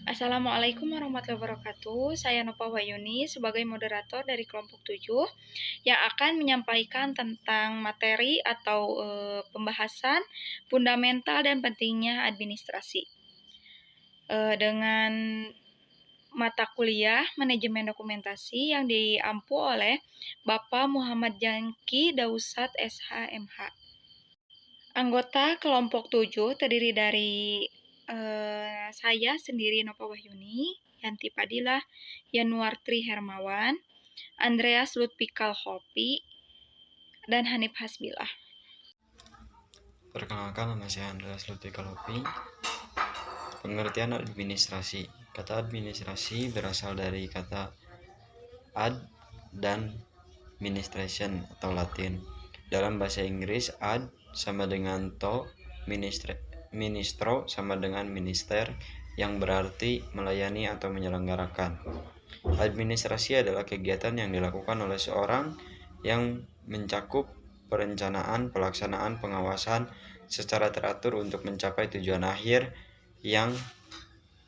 Assalamualaikum warahmatullahi wabarakatuh. Saya Nova Wayuni sebagai moderator dari kelompok 7 yang akan menyampaikan tentang materi atau pembahasan fundamental dan pentingnya administrasi. Dengan mata kuliah manajemen dokumentasi yang diampu oleh Bapak Muhammad Jangki Dausat SHMH. Anggota kelompok 7 terdiri dari saya sendiri Nova Wahyuni, Yanti Padilah, Yanuartri Hermawan, Andreas Lutfikal Hopi, dan Hanif Hasbilah. Perkenalkan, nama saya Andreas Lutfikal Hopi. Pengertian administrasi. Kata administrasi berasal dari kata ad dan ministration atau Latin. Dalam bahasa Inggris, ad sama dengan to, ministro sama dengan minister, yang berarti melayani atau menyelenggarakan. Administrasi adalah kegiatan yang dilakukan oleh seorang yang mencakup perencanaan, pelaksanaan, pengawasan secara teratur untuk mencapai tujuan akhir yang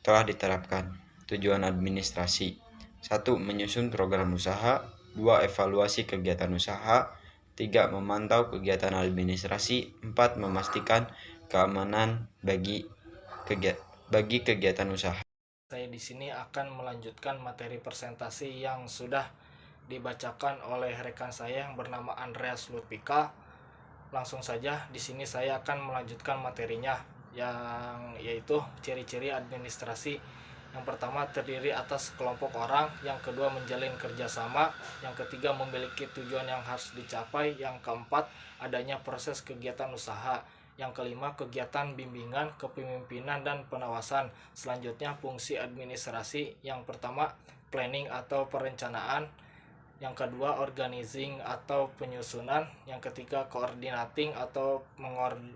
telah diterapkan. Tujuan administrasi: 1. Menyusun program usaha. 2. Evaluasi kegiatan usaha. 3. Memantau kegiatan administrasi. 4. Memastikan keamanan bagi kegiatan usaha. Saya di sini akan melanjutkan materi presentasi yang sudah dibacakan oleh rekan saya yang bernama Andreas Lutfikal. Langsung saja di sini saya akan melanjutkan materinya yang yaitu ciri-ciri administrasi. Yang pertama terdiri atas kelompok orang, yang kedua menjalin kerjasama, yang ketiga memiliki tujuan yang harus dicapai, yang keempat adanya proses kegiatan usaha, yang kelima kegiatan bimbingan, kepemimpinan, dan pengawasan. Selanjutnya fungsi administrasi, yang pertama planning atau perencanaan, yang kedua organizing atau penyusunan, yang ketiga coordinating atau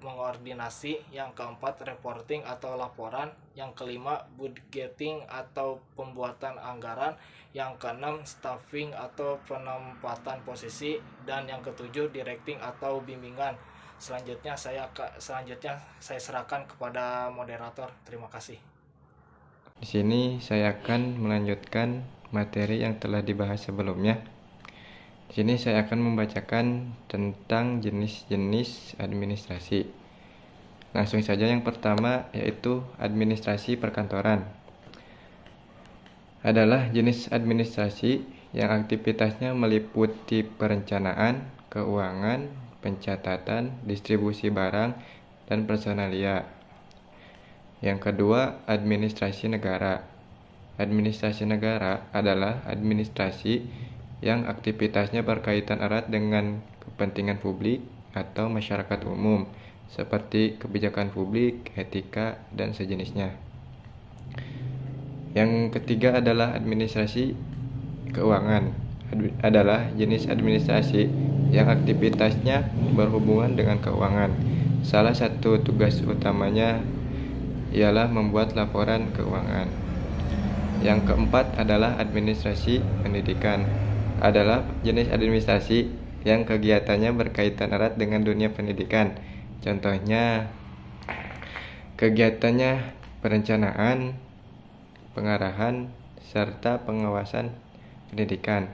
mengoordinasi, yang keempat reporting atau laporan, yang kelima budgeting atau pembuatan anggaran, yang keenam staffing atau penempatan posisi, dan yang ketujuh directing atau bimbingan. Selanjutnya saya serahkan kepada moderator. Terima kasih. Di sini saya akan melanjutkan materi yang telah dibahas sebelumnya. Di sini saya akan membacakan tentang jenis-jenis administrasi. Langsung saja yang pertama yaitu administrasi perkantoran. Adalah jenis administrasi yang aktivitasnya meliputi perencanaan, keuangan, pencatatan, distribusi barang, dan personalia. Yang kedua, administrasi negara. Administrasi negara adalah administrasi yang aktivitasnya berkaitan erat dengan kepentingan publik atau masyarakat umum, seperti kebijakan publik, etika, dan sejenisnya. Yang ketiga adalah administrasi keuangan. Adalah jenis administrasi yang aktivitasnya berhubungan dengan keuangan. Salah satu tugas utamanya ialah membuat laporan keuangan. Yang keempat adalah administrasi pendidikan. Adalah jenis administrasi yang kegiatannya berkaitan erat dengan dunia pendidikan. Contohnya, kegiatannya perencanaan, pengarahan, serta pengawasan pendidikan.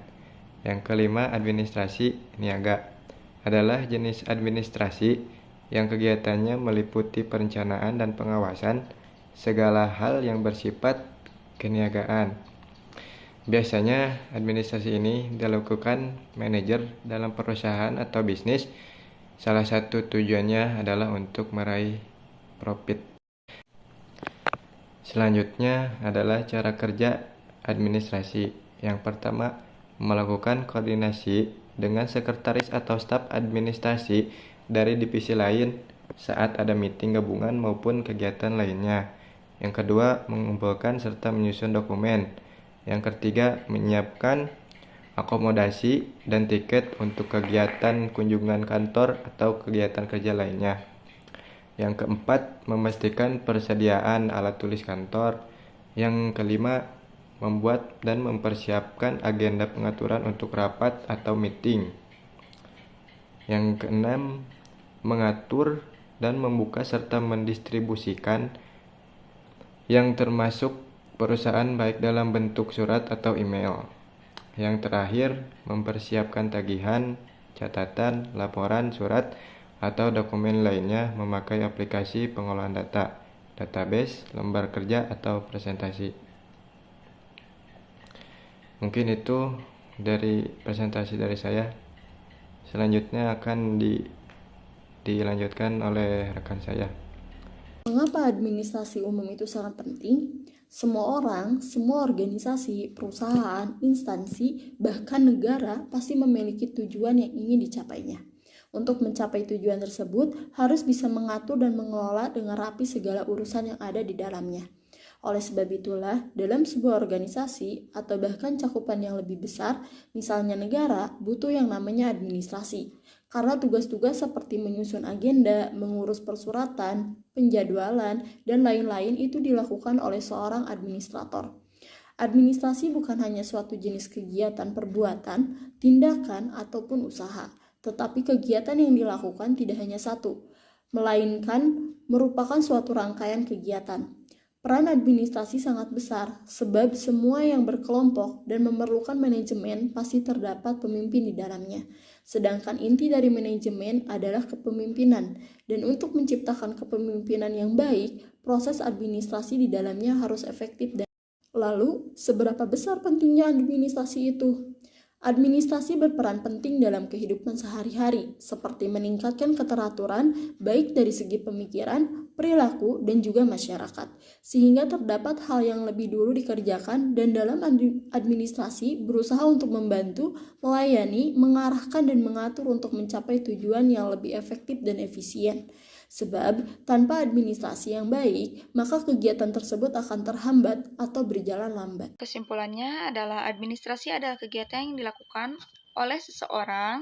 Yang kelima, administrasi niaga. Adalah jenis administrasi yang kegiatannya meliputi perencanaan dan pengawasan segala hal yang bersifat keniagaan. Biasanya administrasi ini dilakukan manajer dalam perusahaan atau bisnis. Salah satu tujuannya adalah untuk meraih profit. Selanjutnya adalah cara kerja administrasi. Yang pertama, melakukan koordinasi dengan sekretaris atau staf administrasi dari divisi lain saat ada meeting gabungan maupun kegiatan lainnya. Yang kedua, mengumpulkan serta menyusun dokumen. Yang ketiga, menyiapkan akomodasi dan tiket untuk kegiatan kunjungan kantor atau kegiatan kerja lainnya. Yang keempat, memastikan persediaan alat tulis kantor. Yang kelima, membuat dan mempersiapkan agenda pengaturan untuk rapat atau meeting. Yang keenam, mengatur dan membuka serta mendistribusikan yang termasuk perusahaan baik dalam bentuk surat atau email. Yang terakhir, mempersiapkan tagihan, catatan, laporan, surat, atau dokumen lainnya memakai aplikasi pengolahan data, database, lembar kerja, atau presentasi. Mungkin itu dari presentasi dari saya. Selanjutnya akan dilanjutkan oleh rekan saya. Mengapa administrasi umum itu sangat penting? Semua orang, semua organisasi, perusahaan, instansi, bahkan negara pasti memiliki tujuan yang ingin dicapainya. Untuk mencapai tujuan tersebut, harus bisa mengatur dan mengelola dengan rapi segala urusan yang ada di dalamnya. Oleh sebab itulah, dalam sebuah organisasi atau bahkan cakupan yang lebih besar, misalnya negara, butuh yang namanya administrasi. Karena tugas-tugas seperti menyusun agenda, mengurus persuratan, penjadwalan, dan lain-lain itu dilakukan oleh seorang administrator. Administrasi bukan hanya suatu jenis kegiatan perbuatan, tindakan, ataupun usaha, tetapi kegiatan yang dilakukan tidak hanya satu, melainkan merupakan suatu rangkaian kegiatan. Peran administrasi sangat besar, sebab semua yang berkelompok dan memerlukan manajemen pasti terdapat pemimpin di dalamnya. Sedangkan inti dari manajemen adalah kepemimpinan, dan untuk menciptakan kepemimpinan yang baik, proses administrasi di dalamnya harus efektif. Lalu, seberapa besar pentingnya administrasi itu? Administrasi berperan penting dalam kehidupan sehari-hari, seperti meningkatkan keteraturan baik dari segi pemikiran, perilaku, dan juga masyarakat, sehingga terdapat hal yang lebih dulu dikerjakan dan dalam administrasi berusaha untuk membantu, melayani, mengarahkan, dan mengatur untuk mencapai tujuan yang lebih efektif dan efisien. Sebab tanpa administrasi yang baik, maka kegiatan tersebut akan terhambat atau berjalan lambat. Kesimpulannya adalah administrasi adalah kegiatan yang dilakukan oleh seseorang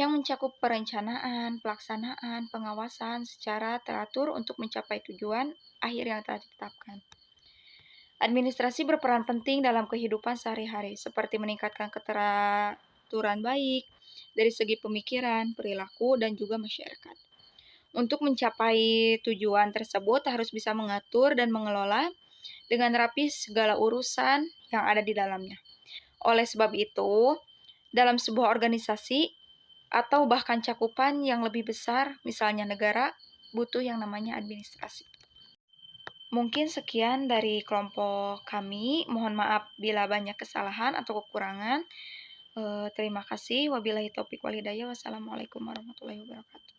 yang mencakup perencanaan, pelaksanaan, pengawasan secara teratur untuk mencapai tujuan akhir yang telah ditetapkan. Administrasi berperan penting dalam kehidupan sehari-hari, seperti meningkatkan keteraturan baik dari segi pemikiran, perilaku, dan juga masyarakat. Untuk mencapai tujuan tersebut harus bisa mengatur dan mengelola dengan rapi segala urusan yang ada di dalamnya. Oleh sebab itu, dalam sebuah organisasi atau bahkan cakupan yang lebih besar, misalnya negara, butuh yang namanya administrasi. Mungkin sekian dari kelompok kami. Mohon maaf bila banyak kesalahan atau kekurangan. Terima kasih. Wabillahi taufiq wal hidayah. Wassalamualaikum warahmatullahi wabarakatuh.